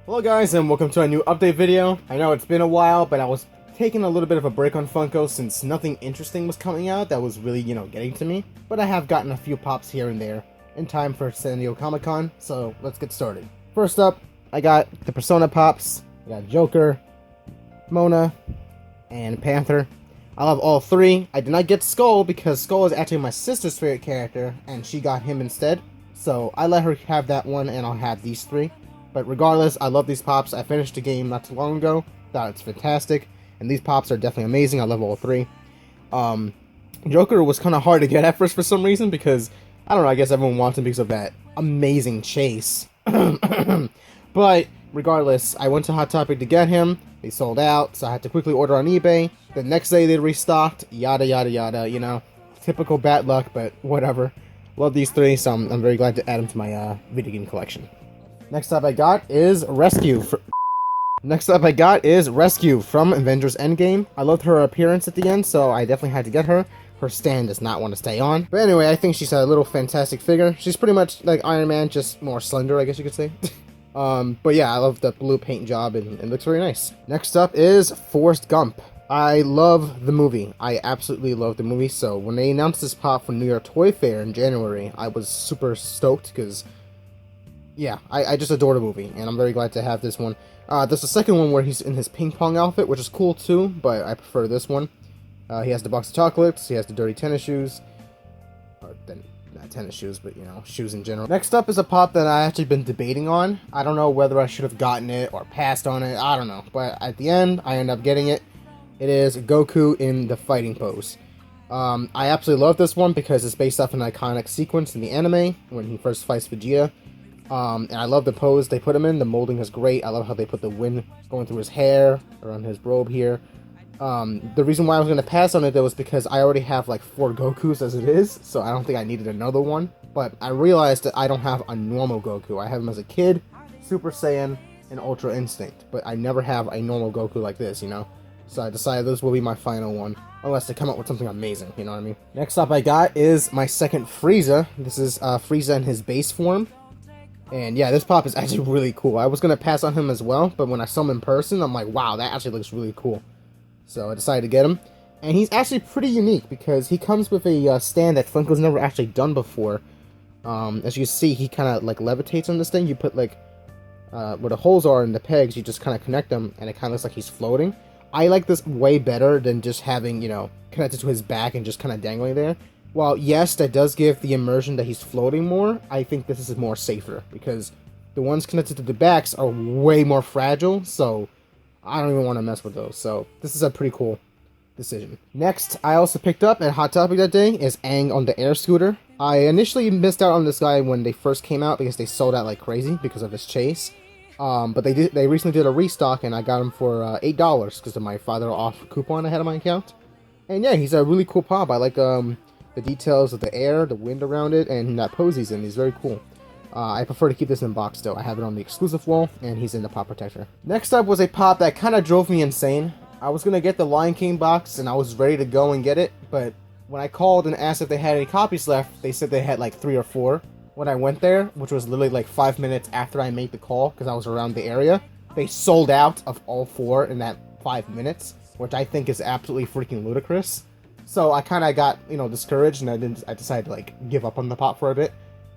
Hello guys, and welcome to a new update video. I know it's been a while, but I was taking a little bit of a break on Funko since nothing interesting was coming out that was really, getting to me. But I have gotten a few pops here and there in time for San Diego Comic-Con, so let's get started. First up, I got the Persona pops. I got Joker, Mona, and Panther. I love all three. I did not get Skull because Skull is actually my sister's favorite character, and she got him instead. So I let her have that one, and I'll have these three. But regardless, I love these pops. I finished the game not too long ago. Thought it's fantastic. And these pops are definitely amazing. I love all three. Joker was kind of hard to get at first for some reason because, I don't know, I guess everyone wants him because of that amazing chase. But regardless, I went to Hot Topic to get him. They sold out, so I had to quickly order on eBay. The next day they restocked. Yada, yada, yada, Typical bad luck, but whatever. Love these three, so I'm very glad to add them to my video game collection. Next up I got is Rescue from Avengers Endgame. I loved her appearance at the end, so I definitely had to get her. Her stand does not want to stay on. But anyway, I think she's a little fantastic figure. She's pretty much like Iron Man, just more slender, I guess you could say. But yeah, I love the blue paint job, and it looks very nice. Next up is Forrest Gump. I love the movie. I absolutely love the movie, so when they announced this pop from New York Toy Fair in January, I was super stoked, because yeah, I just adore the movie, and I'm very glad to have this one. There's a second one where he's in his ping pong outfit, which is cool too, but I prefer this one. He has the box of chocolates, he has the dirty tennis shoes. Or then, not tennis shoes, but shoes in general. Next up is a pop that I actually been debating on. I don't know whether I should have gotten it or passed on it, I don't know. But at the end, I end up getting it. It is Goku in the fighting pose. I absolutely love this one because it's based off an iconic sequence in the anime when he first fights Vegeta. And I love the pose they put him in. The molding is great. I love how they put the wind going through his hair, around his robe here. The reason why I was going to pass on it, though, was because I already have, like, 4 Gokus as it is, so I don't think I needed another one. But I realized that I don't have a normal Goku. I have him as a kid, Super Saiyan, and Ultra Instinct. But I never have a normal Goku like this, So I decided this will be my final one, unless they come up with something amazing, you know what I mean? Next up I got is my second Frieza. This is Frieza in his base form. And yeah, this pop is actually really cool. I was going to pass on him as well, but when I saw him in person, I'm like, wow, that actually looks really cool. So I decided to get him. And he's actually pretty unique because he comes with a stand that Funko's never actually done before. As you can see, he kind of like levitates on this thing. You put like, where the holes are in the pegs, you just kind of connect them, and it kind of looks like he's floating. I like this way better than just having, connected to his back and just kind of dangling there. While, yes, that does give the immersion that he's floating more, I think this is more safer, because the ones connected to the backs are way more fragile, so I don't even want to mess with those. So this is a pretty cool decision. Next, I also picked up at Hot Topic that day is Aang on the air scooter. I initially missed out on this guy when they first came out because they sold out like crazy because of his chase. But they recently did a restock, and I got him for $8 because of my $5 off coupon I had on my account. And yeah, he's a really cool pop. I like the details of the air, the wind around it, and that pose he's in. He's very cool. I prefer to keep this in box though. I have it on the exclusive wall, and he's in the pop protector. Next up was a pop that kind of drove me insane. I was going to get the Lion King box, and I was ready to go and get it, but when I called and asked if they had any copies left, they said they had like 3 or 4. When I went there, which was literally like 5 minutes after I made the call, because I was around the area, they sold out of all 4 in that 5 minutes, which I think is absolutely freaking ludicrous. So I kind of got, discouraged, and I decided to, like, give up on the pop for a bit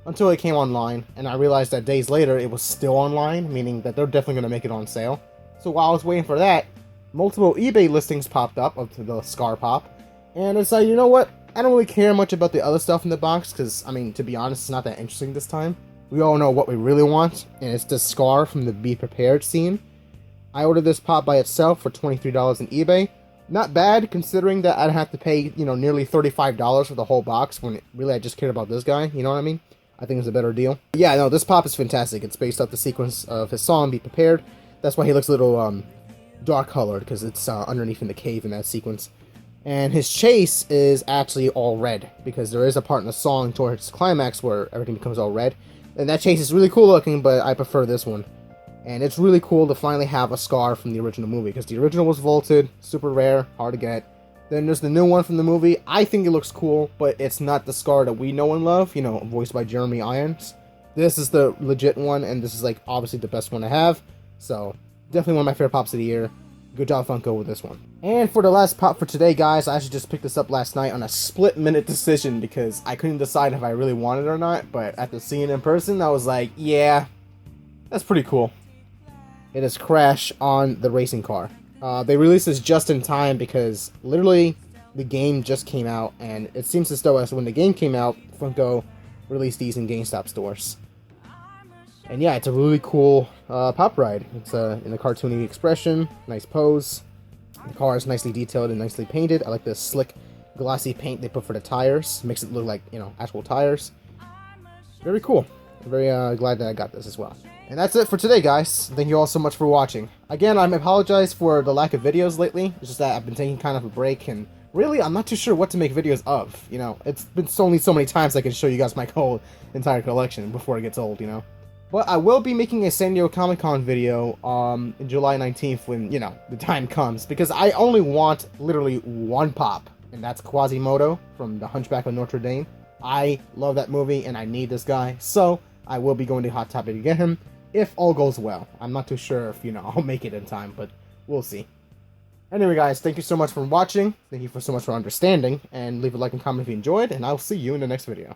until it came online, and I realized that days later it was still online, meaning that they're definitely going to make it on sale. So while I was waiting for that, multiple eBay listings popped up of the Scar pop, and I decided, you know what, I don't really care much about the other stuff in the box, because, I mean, to be honest, it's not that interesting this time. We all know what we really want, and it's the Scar from the Be Prepared scene. I ordered this pop by itself for $23 on eBay. Not bad, considering that I'd have to pay, nearly $35 for the whole box when really I just cared about this guy, you know what I mean? I think it's a better deal. Yeah, no, this pop is fantastic. It's based off the sequence of his song, Be Prepared. That's why he looks a little dark colored, because it's underneath in the cave in that sequence. And his chase is actually all red, because there is a part in the song towards climax where everything becomes all red. And that chase is really cool looking, but I prefer this one. And it's really cool to finally have a Scar from the original movie, because the original was vaulted, super rare, hard to get. Then there's the new one from the movie. I think it looks cool, but it's not the Scar that we know and love, you know, voiced by Jeremy Irons. This is the legit one, and this is, like, obviously the best one to have. So, definitely one of my favorite pops of the year. Good job, Funko, with this one. And for the last pop for today, guys, I actually just picked this up last night on a split-minute decision because I couldn't decide if I really wanted it or not, but after seeing it in person, I was like, yeah, that's pretty cool. It is Crash on the racing car. They released this just in time because literally the game just came out, and it seems as though as when the game came out, Funko released these in GameStop stores. And yeah, it's a really cool pop ride. It's in a cartoony expression, nice pose. The car is nicely detailed and nicely painted. I like the slick, glossy paint they put for the tires. Makes it look like, you know, actual tires. Very cool. I'm very glad that I got this as well. And that's it for today, guys. Thank you all so much for watching. Again, I apologize for the lack of videos lately. It's just that I've been taking kind of a break, and really, I'm not too sure what to make videos of. You know, it's been only so many times I can show you guys my whole entire collection before it gets old, you know. But I will be making a San Diego Comic-Con video in July 19th when, you know, the time comes. Because I only want literally one pop, and that's Quasimodo from The Hunchback of Notre Dame. I love that movie, and I need this guy. So, I will be going to Hot Topic to get him, if all goes well. I'm not too sure if, you know, I'll make it in time, but we'll see. Anyway, guys, thank you so much for watching. Thank you so much for understanding, and leave a like and comment if you enjoyed, and I'll see you in the next video.